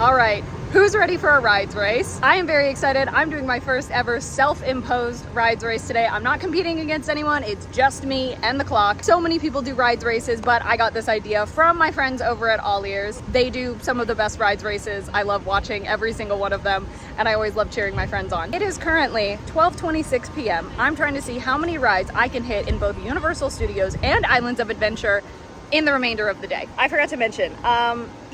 All right, who's ready for a rides race? I am very excited. I'm doing my first ever self-imposed rides race today. I'm not competing against anyone. It's just me and the clock. So many people do rides races, but I got this idea from my friends over at All Ears. They do some of the best rides races. I love watching every single one of them, and I always love cheering my friends on. It is currently 12:26 p.m. I'm trying to see how many rides I can hit in both Universal Studios and Islands of Adventure in the remainder of the day. I forgot to mention,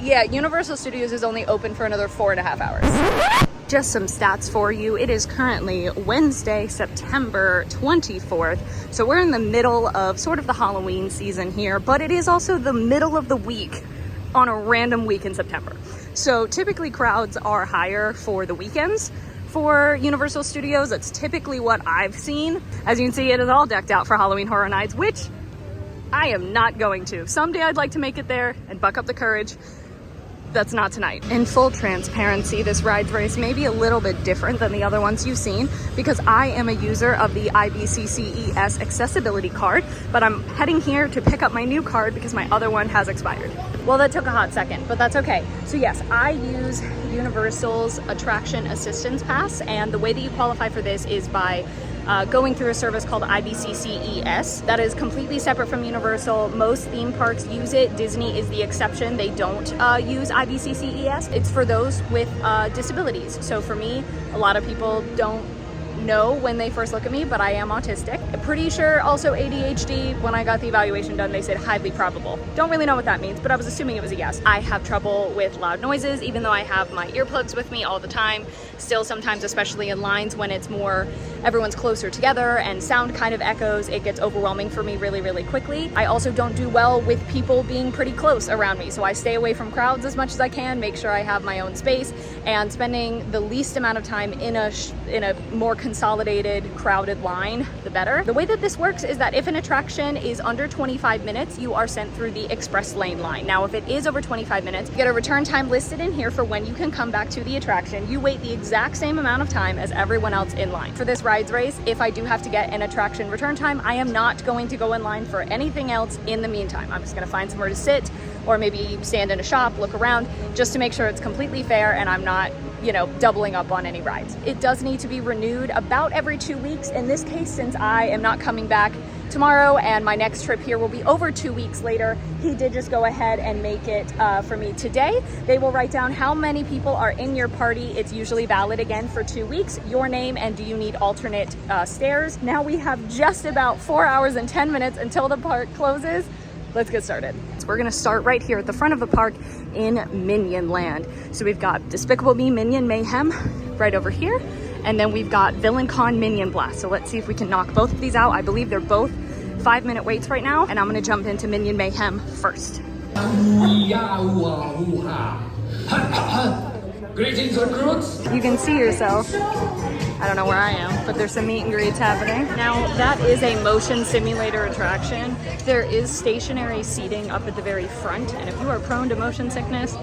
yeah, Universal Studios is only open for another 4.5 hours. Just some stats for you. It is currently Wednesday, September 24th. So we're in the middle of sort of the Halloween season here, but it is also the middle of the week on a random week in September. So typically crowds are higher for the weekends. For Universal Studios, that's typically what I've seen. As you can see, it is all decked out for Halloween Horror Nights, which I am not going to. Someday I'd like to make it there and buck up the courage. That's not tonight. In full transparency, this rides race may be a little bit different than the other ones you've seen because I am a user of the IBCCES accessibility card, but I'm heading here to pick up my new card because my other one has expired. Well, that took a hot second, but that's okay. So yes, I use Universal's Attraction Assistance Pass, and the way that you qualify for this is by going through a service called IBCCES. That is completely separate from Universal. Most theme parks use it. Disney is the exception. They don't use IBCCES. It's for those with disabilities. So for me, a lot of people don't know when they first look at me, but I am autistic. I'm pretty sure also ADHD. When I got the evaluation done, they said highly probable. Don't really know what that means, but I was assuming it was a yes. I have trouble with loud noises, even though I have my earplugs with me all the time. Still sometimes, especially in lines when it's more, everyone's closer together and sound kind of echoes, it gets overwhelming for me really, really quickly. I also don't do well with people being pretty close around me, so I stay away from crowds as much as I can, make sure I have my own space, and spending the least amount of time in a more consolidated, crowded line, the better. The way that this works is that if an attraction is under 25 minutes, you are sent through the express lane line. Now, if it is over 25 minutes, you get a return time listed in here for when you can come back to the attraction. You wait the exact same amount of time as everyone else in line. For this rides race, if I do have to get an attraction return time, I am not going to go in line for anything else in the meantime. I'm just gonna find somewhere to sit or maybe stand in a shop, look around, just to make sure it's completely fair and I'm not, you know, doubling up on any rides. It does need to be renewed about every 2 weeks. In this case, since I am not coming back tomorrow and my next trip here will be over 2 weeks later, he did just go ahead and make it for me today. They will write down how many people are in your party. It's usually valid again for 2 weeks, your name, and do you need alternate stairs. Now we have just about 4 hours and 10 minutes until the park closes. Let's get started. So we're gonna start right here at the front of the park in Minion Land. So we've got Despicable Me Minion Mayhem right over here. And then we've got VillainCon Minion Blast. So let's see if we can knock both of these out. I believe they're both 5-minute waits right now. And I'm gonna jump into Minion Mayhem first. Greetings, recruits. You can see yourself. I don't know where I am, but there's some meet and greets happening. Now, that is a motion simulator attraction. There is stationary seating up at the very front, and if you are prone to motion sickness,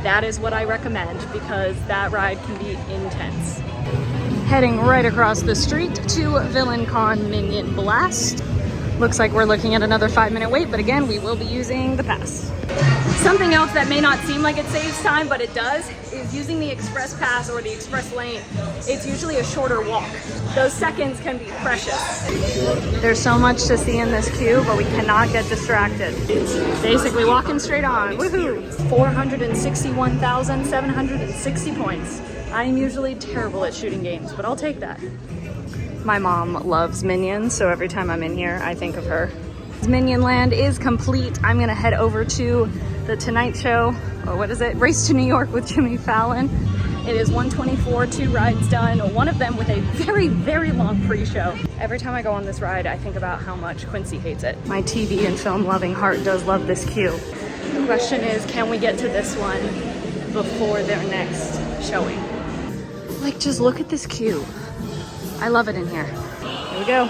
that is what I recommend because that ride can be intense. Heading right across the street to VillainCon Minion Blast. Looks like we're looking at another 5-minute wait, but again, we will be using the pass. Something else that may not seem like it saves time, but it does, is using the express pass or the express lane. It's usually a shorter walk. Those seconds can be precious. There's so much to see in this queue, but we cannot get distracted. Basically walking straight on, woohoo! 461,760 points. I'm usually terrible at shooting games, but I'll take that. My mom loves Minions, so every time I'm in here, I think of her. Minion Land is complete. I'm gonna head over to the Tonight Show, or what is it? Race to New York with Jimmy Fallon. It is 1:24, 2 rides done, one of them with a very, very long pre-show. Every time I go on this ride, I think about how much Quincy hates it. My TV and film loving heart does love this queue. The question is, can we get to this one before their next showing? Like, just look at this queue. I love it in here. Here we go.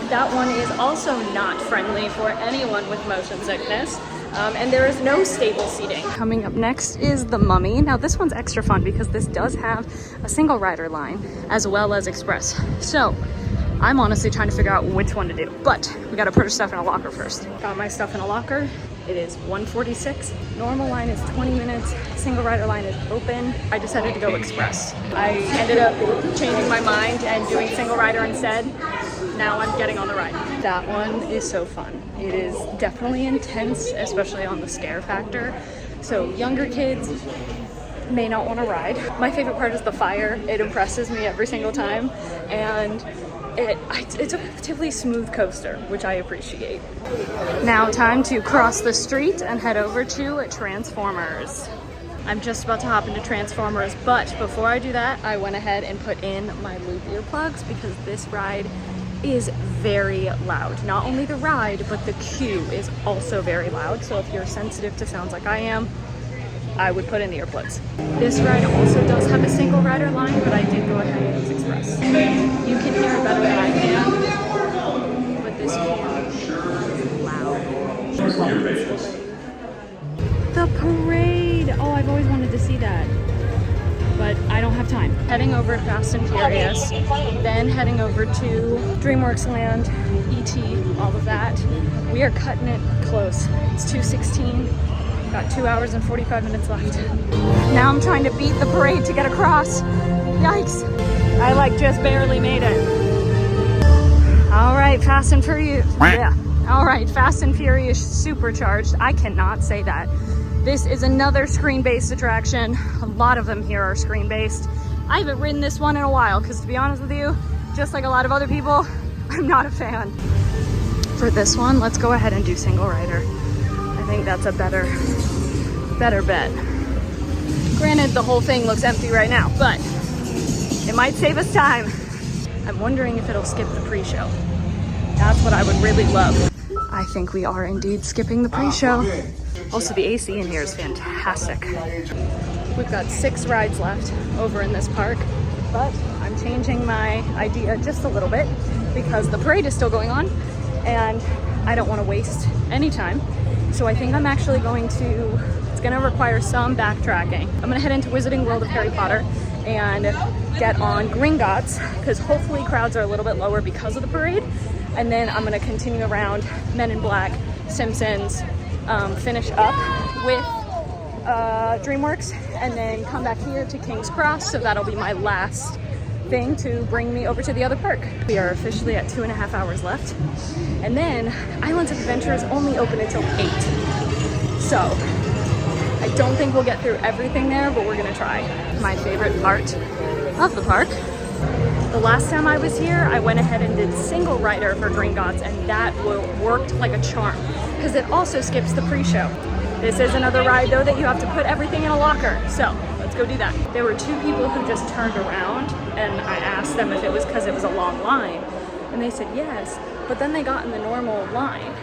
That one is also not friendly for anyone with motion sickness. And there is no stable seating. Coming up next is The Mummy. Now this one's extra fun because this does have a single rider line as well as express. So I'm honestly trying to figure out which one to do, but we gotta put our stuff in a locker first. Got my stuff in a locker It is 1:46. Normal line is 20 minutes. Single rider line is open. I decided to go express. I ended up changing my mind and doing single rider instead. Now I'm getting on the ride. That one is so fun. It is definitely intense, especially on the scare factor. So younger kids may not want to ride. My favorite part is the fire. It impresses me every single time. And it's a relatively smooth coaster, which I appreciate. Now time to cross the street and head over to Transformers. I'm just about to hop into Transformers, but before I do that, I went ahead and put in my Loop earplugs because this ride is very loud. Not only the ride, but the queue is also very loud. So if you're sensitive to sounds like I am, I would put in the earplugs. This ride also does have a single rider line, but I did go ahead and use express. You can hear it better than I can, but this queue is loud. The parade! Oh, I've always wanted to see that, but I don't have time. Heading over to Fast and Furious, then heading over to DreamWorks Land, E.T., all of that. We are cutting it close. It's 2:16. Got 2 hours and 45 minutes left. Now I'm trying to beat the parade to get across. Yikes. I just barely made it. All right, Fast and Furious. Yeah. All right, Fast and Furious Supercharged. I cannot say that. This is another screen-based attraction. A lot of them here are screen-based. I haven't ridden this one in a while because, to be honest with you, just like a lot of other people, I'm not a fan. For this one, let's go ahead and do single rider. I think that's a better bet. Granted, the whole thing looks empty right now, but it might save us time. I'm wondering if it'll skip the pre-show. That's what I would really love. I think we are indeed skipping the pre-show. Also, the AC in here is fantastic. We've got 6 rides left over in this park, but I'm changing my idea just a little bit because the parade is still going on and I don't want to waste any time. So I think I'm actually it's gonna require some backtracking. I'm gonna head into Wizarding World of Harry Potter and get on Gringotts because hopefully crowds are a little bit lower because of the parade. And then I'm gonna continue around Men in Black, Simpsons, finish up with DreamWorks, and then come back here to King's Cross. So that'll be my last thing to bring me over to the other park. We are officially at 2.5 hours left. And then Islands of Adventure is only open until 8. So I don't think we'll get through everything there, but we're gonna try. My favorite part of the park. The last time I was here, I went ahead and did single rider for Gringotts, and that worked like a charm because it also skips the pre-show. This is another ride though that you have to put everything in a locker. So let's go do that. There were 2 people who just turned around and I asked them if it was because it was a long line. And they said yes, but then they got in the normal line.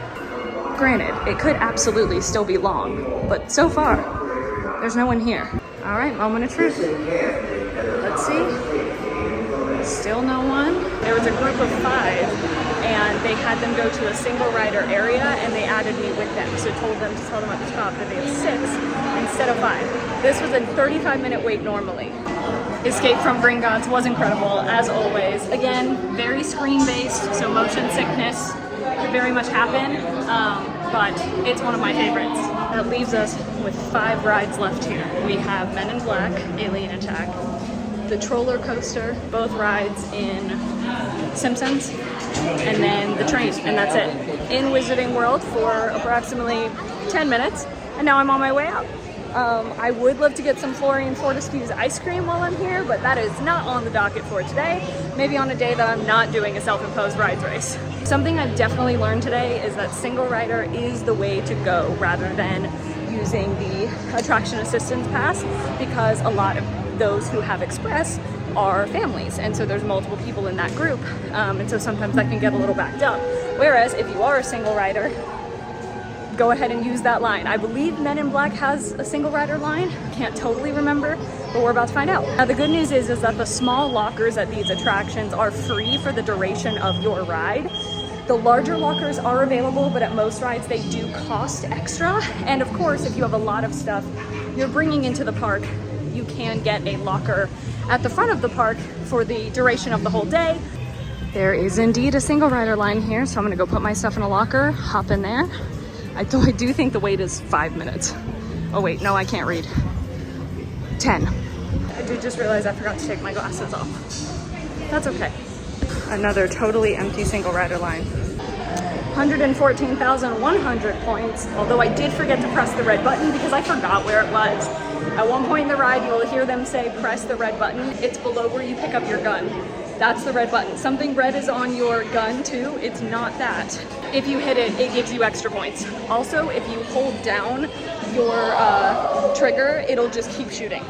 Granted, it could absolutely still be long, but so far, there's no one here. All right, moment of truth. Let's see. Still no one. There was a group of 5 and they had them go to a single rider area and they added me with them. So told them to tell them at the top that they had 6 instead of 5. This was a 35-minute wait normally. Escape from Gringotts was incredible, as always. Again, very screen-based, so motion sickness could very much happen, but it's one of my favorites. That leaves us with 5 rides left here. We have Men in Black, Alien Attack, the Troller Coaster, both rides in Simpsons, and then the train, and that's it. In Wizarding World for approximately 10 minutes, and now I'm on my way out. I would love to get some Florian Fortescue's ice cream while I'm here, but that is not on the docket for today. Maybe on a day that I'm not doing a self-imposed rides race. Something I've definitely learned today is that single rider is the way to go rather than using the attraction assistance pass, because a lot of those who have express are families, and so there's multiple people in that group, and so sometimes that can get a little backed up. Whereas if you are a single rider, go ahead and use that line. I believe Men in Black has a single rider line. Can't totally remember, but we're about to find out. Now the good news is that the small lockers at these attractions are free for the duration of your ride. The larger lockers are available, but at most rides they do cost extra. And of course, if you have a lot of stuff you're bringing into the park, you can get a locker at the front of the park for the duration of the whole day. There is indeed a single rider line here, so I'm gonna go put my stuff in a locker, hop in there. I do think the wait is 5 minutes. Oh wait, no, I can't read. 10. I did just realize I forgot to take my glasses off. That's okay. Another totally empty single rider line. 114,100 points, although I did forget to press the red button because I forgot where it was. At one point in the ride, you will hear them say, press the red button. It's below where you pick up your gun. That's the red button. Something red is on your gun too. It's not that. If you hit it, it gives you extra points. Also, if you hold down your trigger, it'll just keep shooting.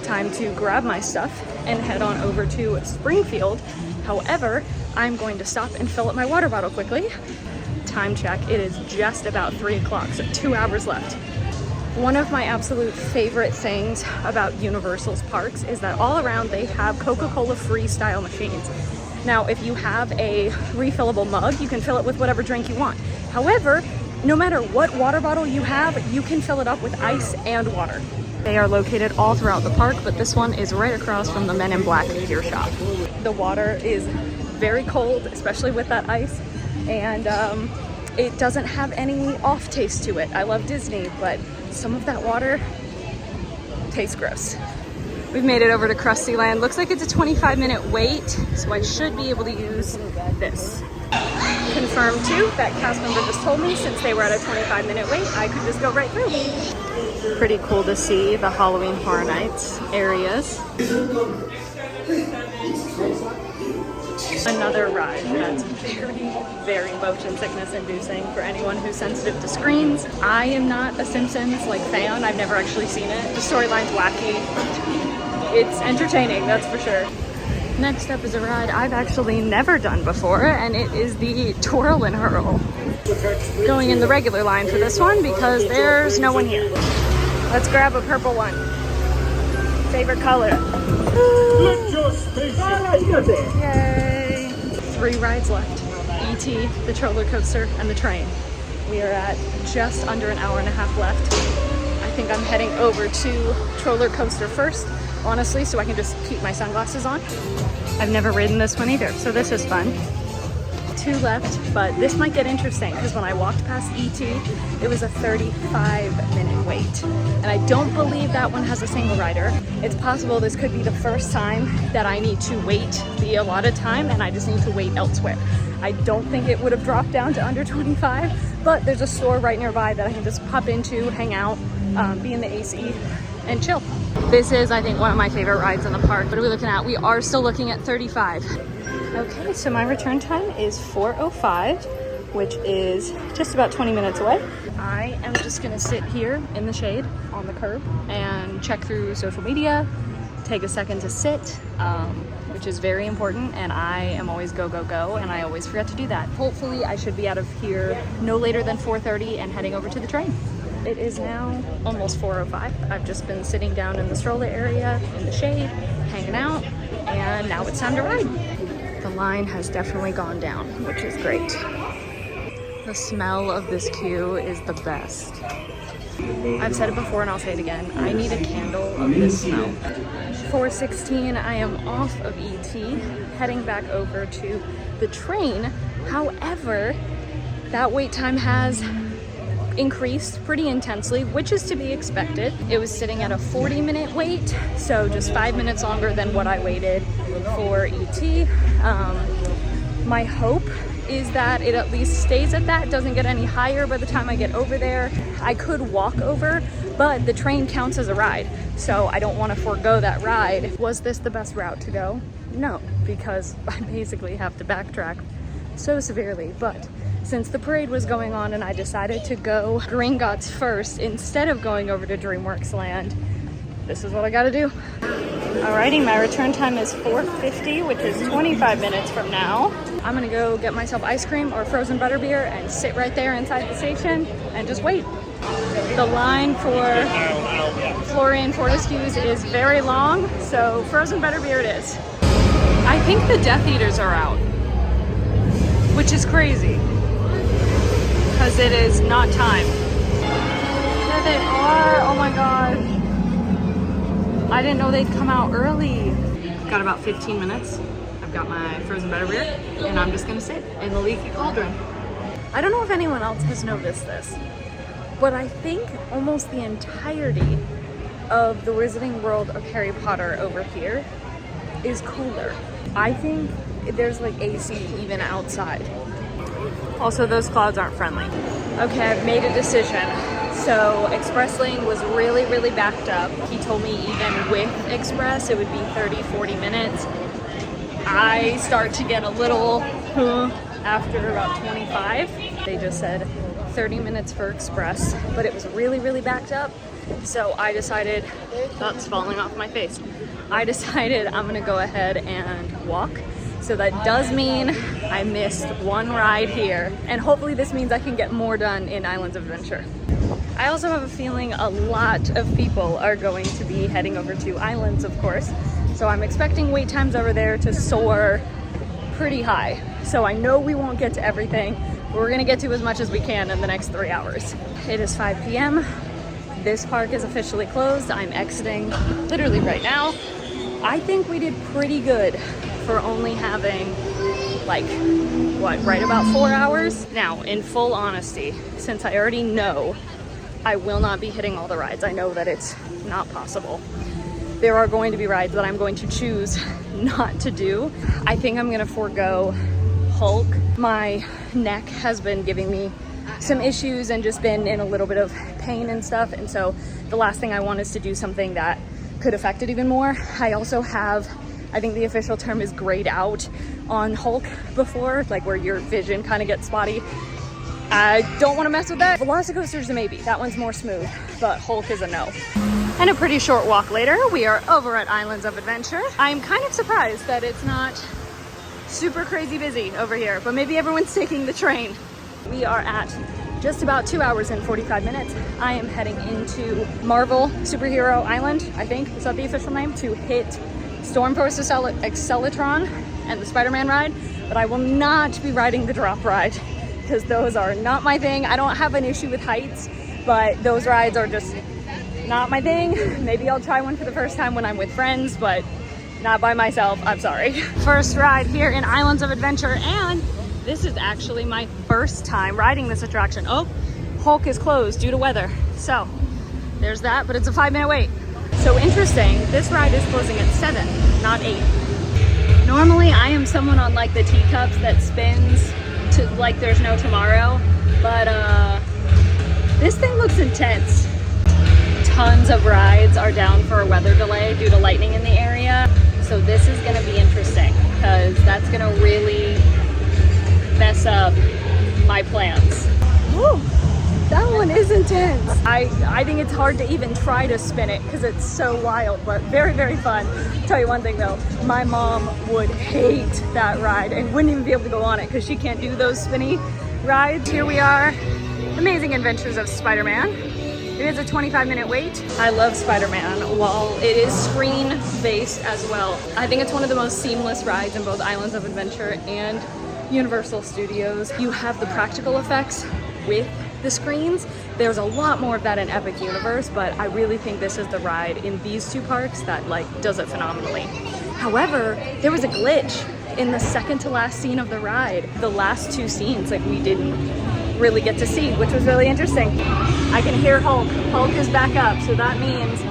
Time to grab my stuff and head on over to Springfield. However, I'm going to stop and fill up my water bottle quickly. Time check, it is just about 3 o'clock, so 2 hours left. One of my absolute favorite things about Universal's parks is that all around they have Coca-Cola freestyle machines. Now, if you have a refillable mug, you can fill it with whatever drink you want. However, no matter what water bottle you have, you can fill it up with ice and water. They are located all throughout the park, but this one is right across from the Men in Black gear shop. The water is very cold, especially with that ice, and it doesn't have any off taste to it. I love Disney, but some of that water tastes gross. We've made it over to Krusty Land. Looks like it's a 25-minute wait, so I should be able to use this. Confirmed too, that cast member just told me since they were at a 25-minute wait, I could just go right through. Pretty cool to see the Halloween Horror Nights areas. Another ride that's very motion sickness inducing for anyone who's sensitive to screens. I am not a Simpsons fan. I've never actually seen it. The storyline's wacky. It's entertaining, that's for sure. Next up is a ride I've actually never done before, and it is the Twirl and Hurl. Going in the regular line for this one because there's no one here. Let's grab a purple one. Favorite color. Yay! 3 rides left. E.T., the roller coaster, and the train. We are at just under an hour and a half left. I think I'm heading over to roller coaster first, honestly, so I can just keep my sunglasses on. I've never ridden this one either, so this is fun. 2 left, but this might get interesting because when I walked past E.T., it was a 35-minute wait. And I don't believe that one has a single rider. It's possible this could be the first time that I need to wait the allotted time and I just need to wait elsewhere. I don't think it would have dropped down to under 25, but there's a store right nearby that I can just pop into, hang out, be in the AC, and chill. This is, I think, one of my favorite rides in the park. What are we looking at? We are still looking at 35. Okay, so my return time is 4:05, which is just about 20 minutes away. I am just gonna sit here in the shade on the curb and check through social media, take a second to sit, which is very important, and I am always go, go, go, and I always forget to do that. Hopefully I should be out of here no later than 4:30 and heading over to the train. It is now almost 4:05. I've just been sitting down in the stroller area in the shade, hanging out, and now it's time to ride. The line has definitely gone down, which is great. The smell of this queue is the best. I've said it before and I'll say it again. I need a candle of this smell. 4:16, I am off of E.T., heading back over to the train. However, that wait time has increased pretty intensely, which is to be expected. It was sitting at a 40-minute wait, so just 5 minutes longer than what I waited for E.T. My hope is that it at least stays at that, doesn't get any higher by the time I get over there. I could walk over, but the train counts as a ride, so I don't want to forego that ride. Was this the best route to go? No, because I basically have to backtrack so severely, but since the parade was going on and I decided to go Gringotts first instead of going over to DreamWorks Land, this is what I gotta do. Alrighty, my return time is 4:50, which is 25 minutes from now. I'm gonna go get myself ice cream or frozen butterbeer and sit right there inside the station and just wait. The line for Florian Fortescue's is very long, so frozen butterbeer it is. I think the Death Eaters are out, which is crazy, because it is not time. There they are, oh my gosh. I didn't know they'd come out early. Got about 15 minutes. I've got my frozen butterbeer, and I'm just gonna sit in the leaky cauldron. I don't know if anyone else has noticed this, but I think almost the entirety of the Wizarding World of Harry Potter over here is cooler. I think there's like AC even outside. Also, those clouds aren't friendly. Okay, I've made a decision. So Express Lane was really, really backed up. He told me even with Express, it would be 30, 40 minutes. I start to get a little after about 25. They just said 30 minutes for Express, but it was really, really backed up. So I decided, that's falling off my face. I decided I'm gonna go ahead and walk. So that does mean I missed one ride here, and hopefully this means I can get more done in Islands of Adventure. I also have a feeling a lot of people are going to be heading over to Islands, of course. So I'm expecting wait times over there to soar pretty high. So I know we won't get to everything, but we're gonna get to as much as we can in the next 3 hours. It is 5 p.m. This park is officially closed. I'm exiting literally right now. I think we did pretty good for only having like, what, right about 4 hours? Now, in full honesty, since I already know I will not be hitting all the rides, I know that it's not possible. There are going to be rides that I'm going to choose not to do. I think I'm gonna forego Hulk. My neck has been giving me some issues and just been in a little bit of pain and stuff. And so the last thing I want is to do something that could affect it even more. I also have, I think the official term is grayed out on Hulk before, like where your vision kind of gets spotty. I don't want to mess with that. Velocicoaster's a maybe, that one's more smooth, but Hulk is a no. And a pretty short walk later, we are over at Islands of Adventure. I'm kind of surprised that it's not super crazy busy over here, but maybe everyone's taking the train. We are at just about 2 hours and 45 minutes. I am heading into Marvel Superhero Island, I think, is that the official name, to hit Stormforce Accelatron and the Spider-Man ride, but I will not be riding the drop ride because those are not my thing. I don't have an issue with heights, but those rides are just not my thing. Maybe I'll try one for the first time when I'm with friends, but not by myself, I'm sorry. First ride here in Islands of Adventure, and this is actually my first time riding this attraction. Oh, Hulk is closed due to weather. So there's that, but it's a 5-minute wait. So interesting, this ride is closing at 7, not 8. Normally I am someone on like the teacups that spins to like there's no tomorrow, but this thing looks intense. Tons of rides are down for a weather delay due to lightning in the area. So this is gonna be interesting because that's gonna really mess up my plans. Woo, that one is intense. I think it's hard to even try to spin it because it's so wild, but very, very fun. I'll tell you one thing though, my mom would hate that ride and wouldn't even be able to go on it because she can't do those spinny rides. Here we are, Amazing Adventures of Spider-Man. It is a 25-minute wait. I love Spider-Man, while it is screen-based as well. I think it's one of the most seamless rides in both Islands of Adventure and Universal Studios. You have the practical effects with the screens. There's a lot more of that in Epic Universe, but I really think this is the ride in these two parks that like does it phenomenally. However, there was a glitch in the second to last scene of the ride. The last two scenes like we didn't really get to see, which was really interesting. I can hear Hulk. Hulk is back up, so that means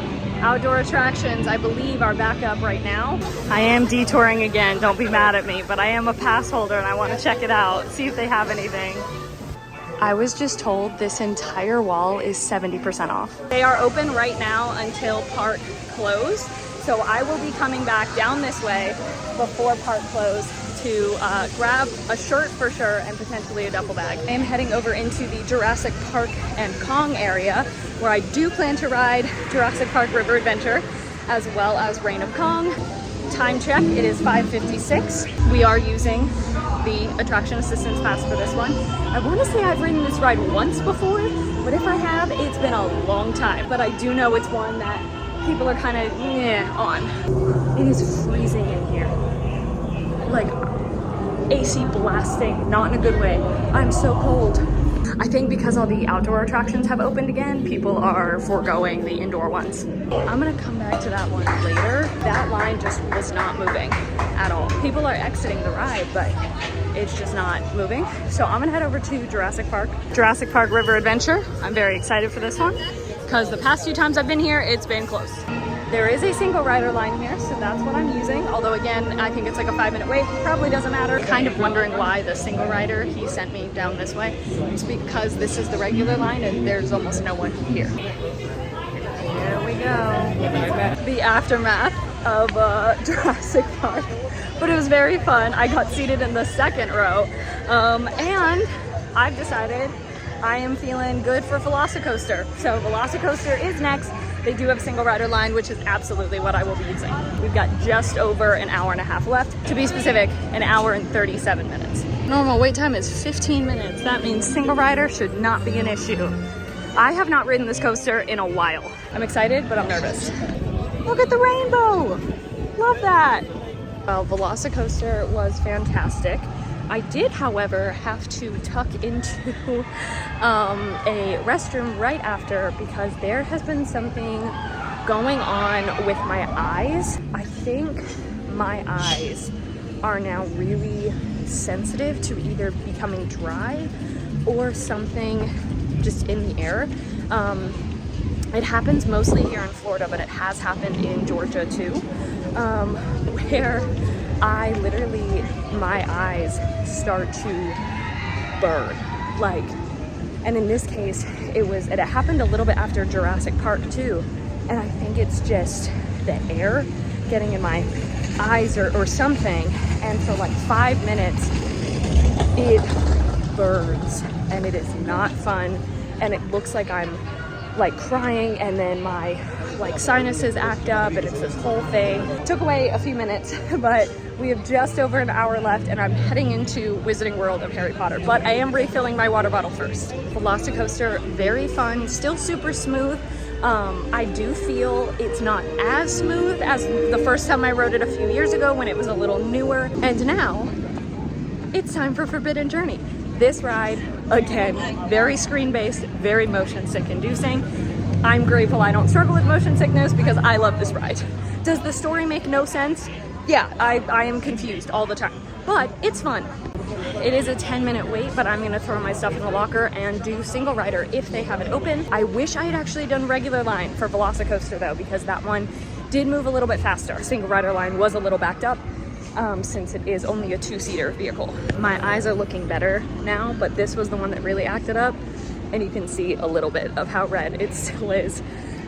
outdoor attractions, I believe, are back up right now. I am detouring again, don't be mad at me, but I am a pass holder and I want to check it out, see if they have anything. I was just told this entire wall is 70% off. They are open right now until park close, so I will be coming back down this way before park close to grab a shirt for sure and potentially a duffel bag. I am heading over into the Jurassic Park and Kong area where I do plan to ride Jurassic Park River Adventure as well as Reign of Kong. Time check, it is 5:56. We are using the attraction assistance pass for this one. I want to say I've ridden this ride once before, but if I have, it's been a long time. But I do know it's one that people are kind of on. It is freezing in here. Like AC blasting, not in a good way. I'm so cold. I think because all the outdoor attractions have opened again, people are foregoing the indoor ones. I'm gonna come back to that one later. That line line just was not moving at all. People are exiting the ride, but it's just not moving. So I'm gonna head over to Jurassic Park River Adventure. I'm very excited for this one because the past few times I've been here, it's been close. There is a single rider line here, so that's what I'm using. Although again, I think it's like a 5-minute wait, probably doesn't matter. Kind of wondering why the single rider, he sent me down this way. It's because this is the regular line and there's almost no one here. Here we go. The aftermath of Jurassic Park. But it was very fun. I got seated in the second row. And I've decided I am feeling good for Velocicoaster. So Velocicoaster is next. They do have a single rider line, which is absolutely what I will be using. We've got just over an hour and a half left. To be specific, an hour and 37 minutes. Normal wait time is 15 minutes. That means single rider should not be an issue. I have not ridden this coaster in a while. I'm excited, but I'm nervous. Look at the rainbow. Love that. Well, Velocicoaster was fantastic. I did, however, have to tuck into a restroom right after because there has been something going on with my eyes. I think my eyes are now really sensitive to either becoming dry or something just in the air. It happens mostly here in Florida, but it has happened in Georgia too, where I literally, my eyes start to burn, like, and in this case, it happened a little bit after Jurassic Park too, and I think it's just the air getting in my eyes or something, and for like 5 minutes, it burns, and it is not fun, and it looks like I'm like crying, and then my like sinuses act up, and it's this whole thing. Took away a few minutes, but we have just over an hour left, and I'm heading into Wizarding World of Harry Potter, but I am refilling my water bottle first. Velocicoaster, very fun, still super smooth. I do feel it's not as smooth as the first time I rode it a few years ago when it was a little newer, and now it's time for Forbidden Journey. This ride, again, very screen-based, very motion sick inducing. I'm grateful I don't struggle with motion sickness because I love this ride. Does the story make no sense? Yeah, I am confused all the time, but it's fun. It is a 10-minute wait, but I'm gonna throw my stuff in the locker and do single rider if they have it open. I wish I had actually done regular line for Velocicoaster though, because that one did move a little bit faster. Single rider line was a little backed up since it is only a 2-seater vehicle. My eyes are looking better now, but this was the one that really acted up, and you can see a little bit of how red it still is.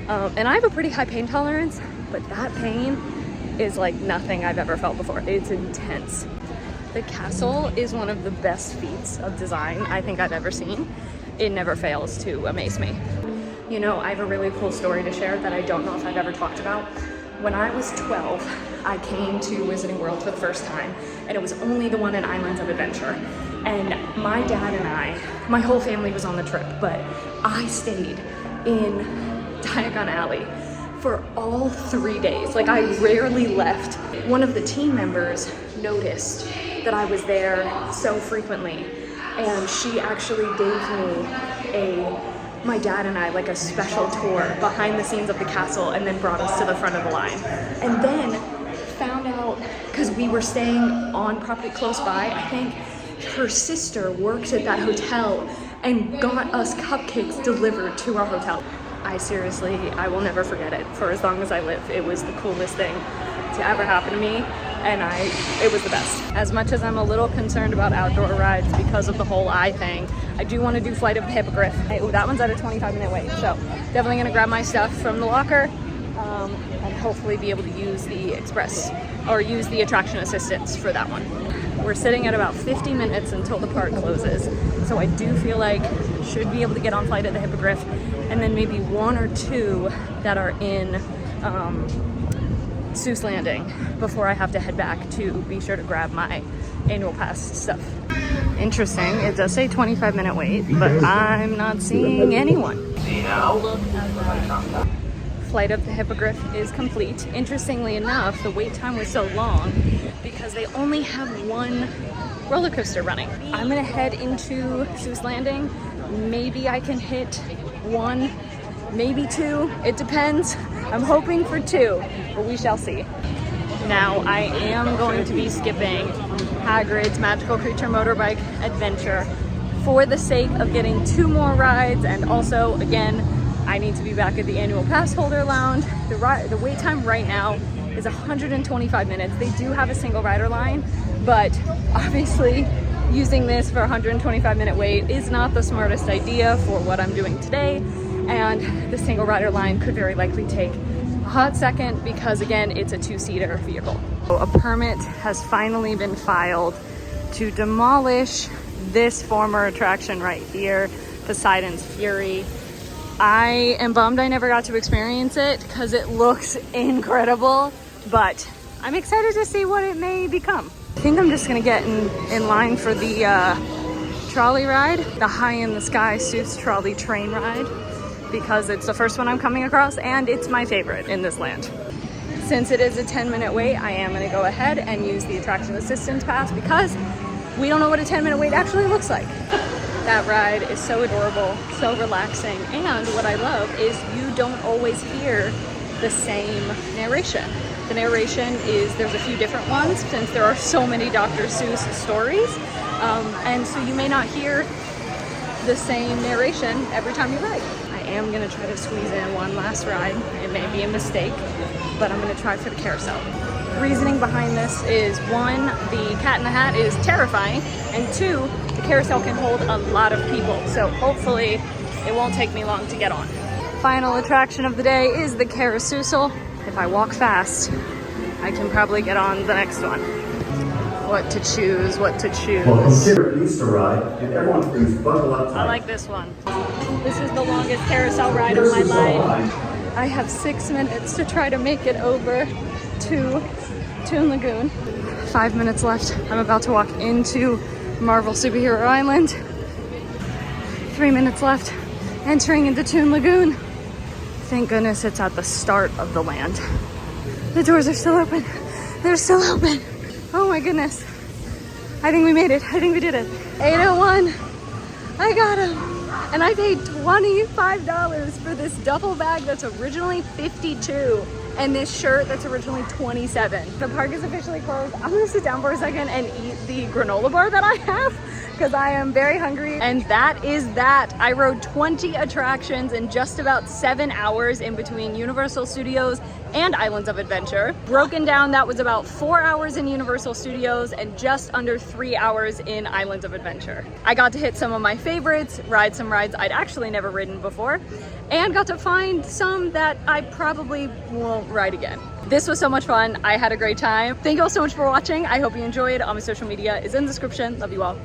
And I have a pretty high pain tolerance, but that pain is like nothing I've ever felt before. It's intense. The castle is one of the best feats of design I think I've ever seen. It never fails to amaze me. You know, I have a really cool story to share that I don't know if I've ever talked about. When I was 12, I came to Wizarding World for the first time, and it was only the one in Islands of Adventure. And my dad and I, my whole family was on the trip, but I stayed in Diagon Alley for all 3 days. Like, I rarely left. One of the team members noticed that I was there so frequently, and she actually gave me my dad and I, like a special tour behind the scenes of the castle, and then brought us to the front of the line. And then found out, because we were staying on property close by, I think her sister worked at that hotel and got us cupcakes delivered to our hotel. I will never forget it for as long as I live. It was the coolest thing to ever happen to me, and it was the best. As much as I'm a little concerned about outdoor rides because of the whole eye thing, I do want to do Flight of the Hippogriff. That one's at a 25-minute wait, so definitely gonna grab my stuff from the locker and hopefully be able to use the express or use the attraction assistance for that one. We're sitting at about 50 minutes until the park closes, so I do feel like should be able to get on Flight of the Hippogriff, and then maybe 1 or 2 that are in Seuss Landing before I have to head back to be sure to grab my annual pass stuff. Interesting, it does say 25-minute wait, but I'm not seeing anyone. Look at that. Flight of the Hippogriff is complete. Interestingly enough, the wait time was so long because they only have 1 roller coaster running. I'm gonna head into Seuss Landing. Maybe I can hit 1, maybe 2, it depends. I'm hoping for 2, but we shall see. Now, I am going to be skipping Hagrid's Magical Creature Motorbike Adventure for the sake of getting 2 more rides, and also, again, I need to be back at the annual pass holder lounge. The wait time right now is 125 minutes. They do have a single rider line, but obviously using this for a 125-minute wait is not the smartest idea for what I'm doing today, and the single rider line could very likely take a hot second because, again, it's a 2-seater vehicle. So a permit has finally been filed to demolish this former attraction right here, Poseidon's Fury. I am bummed I never got to experience it because it looks incredible, but I'm excited to see what it may become. I think I'm just gonna get in line for the trolley ride, the High in the Sky Seuss trolley train ride, because it's the first one I'm coming across and it's my favorite in this land. Since it is a 10-minute wait, I am gonna go ahead and use the attraction assistance pass because we don't know what a 10-minute wait actually looks like. That ride is so adorable, so relaxing, and what I love is you don't always hear the same narration. The narration there's a few different ones since there are so many Dr. Seuss stories, and so you may not hear the same narration every time you ride. I am gonna try to squeeze in one last ride. It may be a mistake, but I'm gonna try for the carousel. Reasoning behind this is 1, the Cat in the Hat is terrifying, and 2, the carousel can hold a lot of people, so hopefully it won't take me long to get on. Final attraction of the day is the Carousel. If I walk fast, I can probably get on the next one. What to choose, what to choose. Well, consider an Easter ride, and everyone please buckle up tight. I like this one. This is the longest carousel ride of my life. I have 6 minutes to try to make it over to Toon Lagoon. 5 minutes left. I'm about to walk into Marvel Superhero Island. 3 minutes left. Entering into Toon Lagoon. Thank goodness it's at the start of the land. The doors are still open. They're still open. Oh my goodness. I think we made it. I think we did it. 801. I got him. And I paid $25 for this duffel bag that's originally $52. And this shirt that's originally $27. The park is officially closed. I'm gonna sit down for a second and eat the granola bar that I have because I am very hungry. And that is that. I rode 20 attractions in just about 7 hours in between Universal Studios and Islands of Adventure. Broken down, that was about 4 hours in Universal Studios and just under 3 hours in Islands of Adventure. I got to hit some of my favorites, ride some rides I'd actually never ridden before, and got to find some that I probably won't ride again. This was so much fun. I had a great time. Thank you all so much for watching. I hope you enjoyed. All my social media is in the description. Love you all.